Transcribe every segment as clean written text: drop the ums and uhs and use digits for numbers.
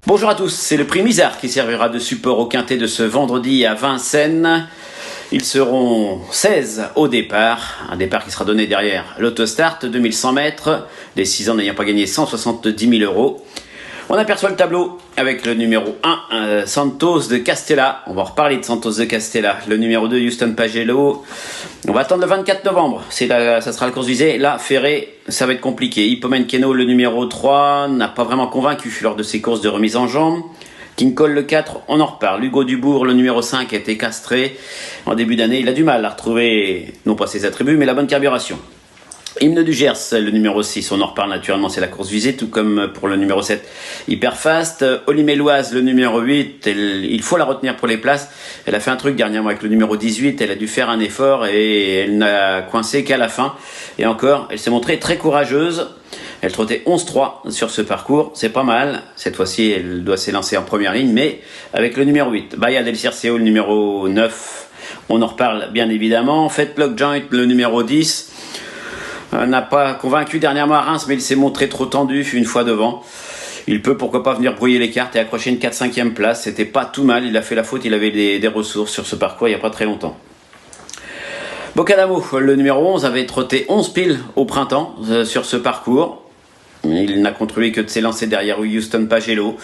Bonjour à tous, c'est le prix Misard qui servira de support au quintet de ce vendredi à Vincennes. Ils seront 16 au départ, un départ qui sera donné derrière l'autostart, 2100 mètres, les 6 ans n'ayant pas gagné 170 000 euros. On aperçoit le tableau avec le numéro 1, Santos de Castella. On va reparler de Santos de Castella. Le numéro 2, Houston Pagello. On va attendre le 24 novembre. Ça sera la course visée. Là, Ferré, ça va être compliqué. Hippomen Keno, le numéro 3, n'a pas vraiment convaincu lors de ses courses de remise en jambe. King Cole, le 4, on en reparle. Hugo Dubourg, le numéro 5, a été castré. En début d'année, il a du mal à retrouver, non pas ses attributs, mais la bonne carburation. Hymne du Gers, le numéro 6, on en reparle naturellement, c'est la course visée, tout comme pour le numéro 7, Hyperfast. Oliméloise, le numéro 8, il faut la retenir pour les places. Elle a fait un truc dernièrement avec le numéro 18, elle a dû faire un effort et elle n'a coincé qu'à la fin. Et encore, elle s'est montrée très courageuse. Elle trottait 11-3 sur ce parcours, c'est pas mal. Cette fois-ci, elle doit s'élancer en première ligne, mais avec le numéro 8. Bahia del Circeo, le numéro 9, on en reparle bien évidemment. Faites Lock Joint, le numéro 10. N'a pas convaincu dernièrement à Reims, mais il s'est montré trop tendu une fois devant. Il peut pourquoi pas venir brouiller les cartes et accrocher une 4-5e place. C'était pas tout mal, il a fait la faute, il avait des ressources sur ce parcours il n'y a pas très longtemps. Bocadamo, le numéro 11, avait trotté 11 piles au printemps sur ce parcours. Il n'a contrôlé que de s'élancer derrière Houston Pagello.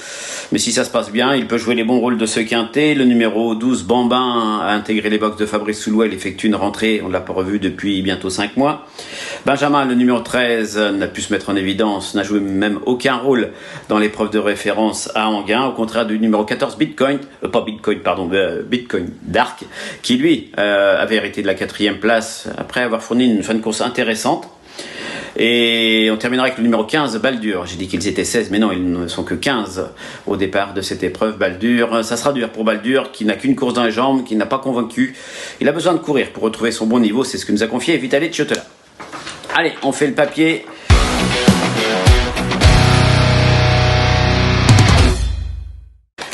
Mais si ça se passe bien, il peut jouer les bons rôles de ce quintet. Le numéro 12, Bambin, a intégré les box de Fabrice Soulouet. Il effectue une rentrée, on ne l'a pas revu depuis bientôt 5 mois. Benjamin, le numéro 13, n'a pu se mettre en évidence, n'a joué même aucun rôle dans l'épreuve de référence à Anguin, au contraire du numéro 14, Bitcoin Dark, qui lui avait hérité de la 4e place après avoir fourni une fin de course intéressante. Et on terminera avec le numéro 15, Baldur. J'ai dit qu'ils étaient 16, mais non, ils ne sont que 15 au départ de cette épreuve. Baldur, ça sera dur pour Baldur, qui n'a qu'une course dans les jambes, qui n'a pas convaincu. Il a besoin de courir pour retrouver son bon niveau, c'est ce que nous a confié Vitaly Tchotela. Allez, on fait le papier.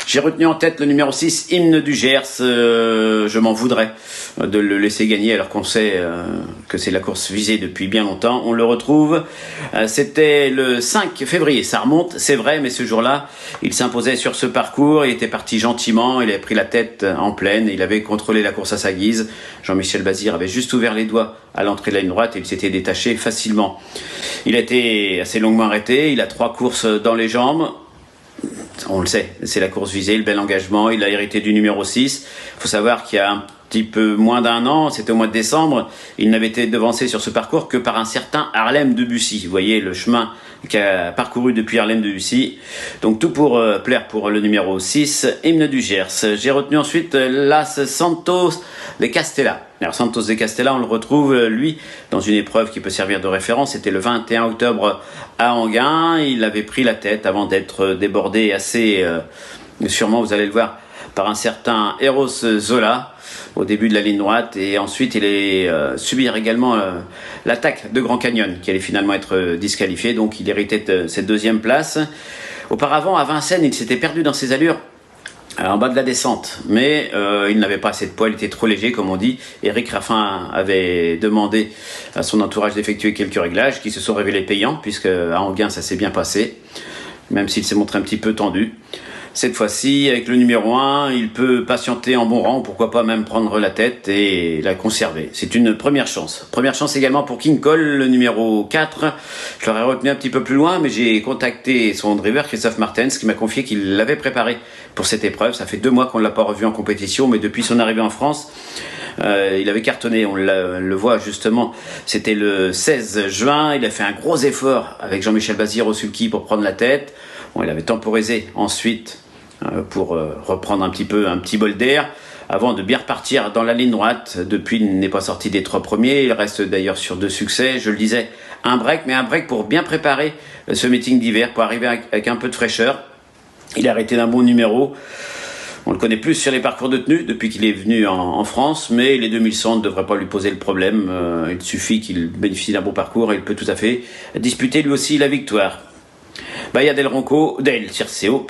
J'ai retenu en tête le numéro 6, Hymne du Gers. Je m'en voudrais de le laisser gagner alors qu'on sait que c'est la course visée depuis bien longtemps. On le retrouve. C'était le 5 février. Ça remonte, c'est vrai, mais ce jour-là, il s'imposait sur ce parcours. Il était parti gentiment. Il avait pris la tête en pleine. Il avait contrôlé la course à sa guise. Jean-Michel Bazir avait juste ouvert les doigts à l'entrée de la ligne droite et il s'était détaché facilement. Il a été assez longuement arrêté. Il a 3 courses dans les jambes. On le sait, c'est la course visée, le bel engagement, il a hérité du numéro 6. Il faut savoir qu'il y a un petit peu moins d'1 an, c'était au mois de décembre, il n'avait été devancé sur ce parcours que par un certain Harlem Debussy. Vous voyez le chemin qu'a parcouru depuis Harlem Debussy. Donc tout pour plaire pour le numéro 6, Hymne du Gers. J'ai retenu ensuite l'As Santos de Castella. Alors Santos de Castella, on le retrouve, lui, dans une épreuve qui peut servir de référence. C'était le 21 octobre à Anguin. Il avait pris la tête avant d'être débordé assez, sûrement, vous allez le voir, par un certain Eros Zola au début de la ligne droite. Et ensuite, il est subir également l'attaque de Grand Canyon, qui allait finalement être disqualifié. Donc, il héritait de cette 2e place. Auparavant, à Vincennes, il s'était perdu dans ses allures en bas de la descente, mais il n'avait pas assez de poids, il était trop léger comme on dit. Eric Raffin avait demandé à son entourage d'effectuer quelques réglages qui se sont révélés payants, puisque à Anguin ça s'est bien passé, même s'il s'est montré un petit peu tendu. Cette fois-ci, avec le numéro 1, il peut patienter en bon rang, pourquoi pas même prendre la tête et la conserver. C'est une première chance. Première chance également pour King Cole, le numéro 4. Je l'aurais retenu un petit peu plus loin, mais j'ai contacté son driver, Christophe Martens, qui m'a confié qu'il l'avait préparé pour cette épreuve. Ça fait 2 mois qu'on ne l'a pas revu en compétition, mais depuis son arrivée en France, il avait cartonné. On le voit justement, c'était le 16 juin. Il a fait un gros effort avec Jean-Michel Bazir au sulky pour prendre la tête. Bon, il avait temporisé ensuite pour reprendre un petit bol d'air avant de bien repartir dans la ligne droite. Depuis, il n'est pas sorti des 3 premiers. Il reste d'ailleurs sur 2 succès. Je le disais, un break pour bien préparer ce meeting d'hiver, pour arriver avec un peu de fraîcheur. Il a arrêté d'un bon numéro. On le connaît plus sur les parcours de tenue depuis qu'il est venu en France, mais les 2100 ne devraient pas lui poser le problème. Il suffit qu'il bénéficie d'un bon parcours et il peut tout à fait disputer lui aussi la victoire. Bahia del Circeo,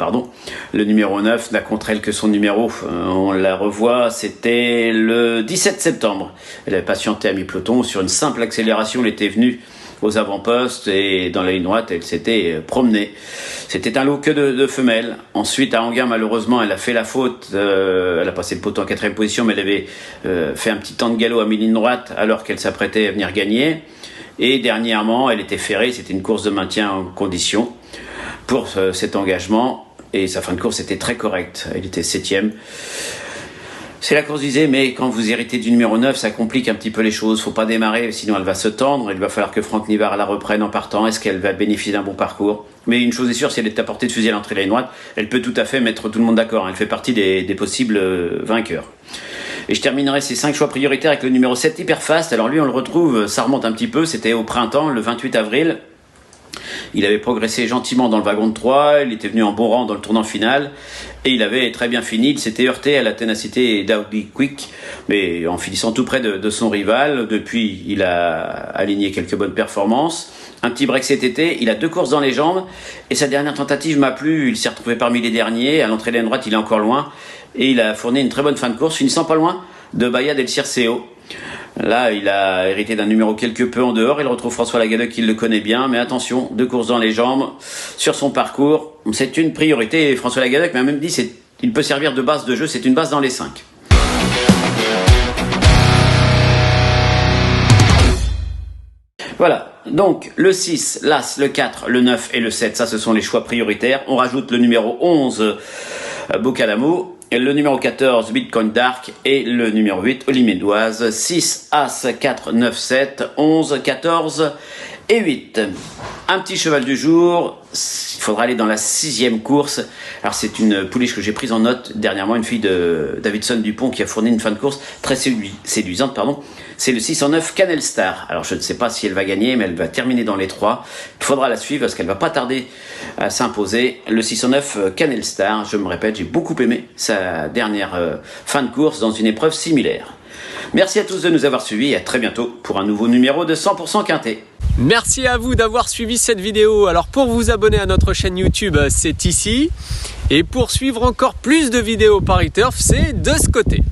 le numéro 9 n'a contre elle que son numéro. On la revoit, c'était le 17 septembre. Elle avait patienté à mi-peloton. Sur une simple accélération, elle était venue aux avant-postes et dans la ligne droite, elle s'était promenée. C'était un lot que de femelles. Ensuite, à Enghien, malheureusement, elle a fait la faute. Elle a passé le poteau en 4e position, mais elle avait fait un petit temps de galop à mi-ligne droite alors qu'elle s'apprêtait à venir gagner. Et dernièrement, elle était ferrée. C'était une course de maintien en condition pour cet engagement. Et sa fin de course était très correcte. Elle était 7e. C'est la course visée, mais quand vous héritez du numéro 9, ça complique un petit peu les choses. Faut pas démarrer, sinon elle va se tendre. Il va falloir que Franck Nivard la reprenne en partant. Est-ce qu'elle va bénéficier d'un bon parcours? Mais une chose est sûre, si elle est à portée de fusil à l'entrée de la ligne droite, elle peut tout à fait mettre tout le monde d'accord. Elle fait partie des possibles vainqueurs. Et je terminerai ces 5 choix prioritaires avec le numéro 7, Hyperfast. Alors lui, on le retrouve, ça remonte un petit peu. C'était au printemps, le 28 avril. Il avait progressé gentiment dans le wagon de 3, il était venu en bon rang dans le tournant final et il avait très bien fini. Il s'était heurté à la ténacité d'Audi Quick, mais en finissant tout près de son rival. Depuis, il a aligné quelques bonnes performances. Un petit break cet été, il a 2 courses dans les jambes et sa dernière tentative m'a plu. Il s'est retrouvé parmi les derniers. À l'entrée de la ligne droite, il est encore loin et il a fourni une très bonne fin de course, finissant pas loin de Bahia del Circeo. Là, il a hérité d'un numéro quelque peu en dehors. Il retrouve François Lagadec qui le connaît bien. Mais attention, 2 courses dans les jambes sur son parcours. C'est une priorité. Et François Lagadec m'a même dit il peut servir de base de jeu. C'est une base dans les 5. Voilà. Donc, le 6, l'As, le 4, le 9 et le 7, ça, ce sont les choix prioritaires. On rajoute le numéro 11, Bocalamo. Le numéro 14, Bitcoin Dark, et le numéro 8, Olimédoise. 6, As, 4, 9, 7, 11, 14 et 8. Un petit cheval du jour, il faudra aller dans la 6e course. Alors c'est une pouliche que j'ai prise en note dernièrement, une fille de Davidson Dupont qui a fourni une fin de course très séduisante. C'est le 609 Canel Star. Alors je ne sais pas si elle va gagner, mais elle va terminer dans les 3. Il faudra la suivre parce qu'elle va pas tarder à s'imposer. Le 609 Canel Star, je me répète, j'ai beaucoup aimé sa dernière fin de course dans une épreuve similaire. Merci à tous de nous avoir suivis et à très bientôt pour un nouveau numéro de 100% Quintet. Merci à vous d'avoir suivi cette vidéo. Alors pour vous abonner à notre chaîne YouTube, c'est ici. Et pour suivre encore plus de vidéos Paris Turf, c'est de ce côté.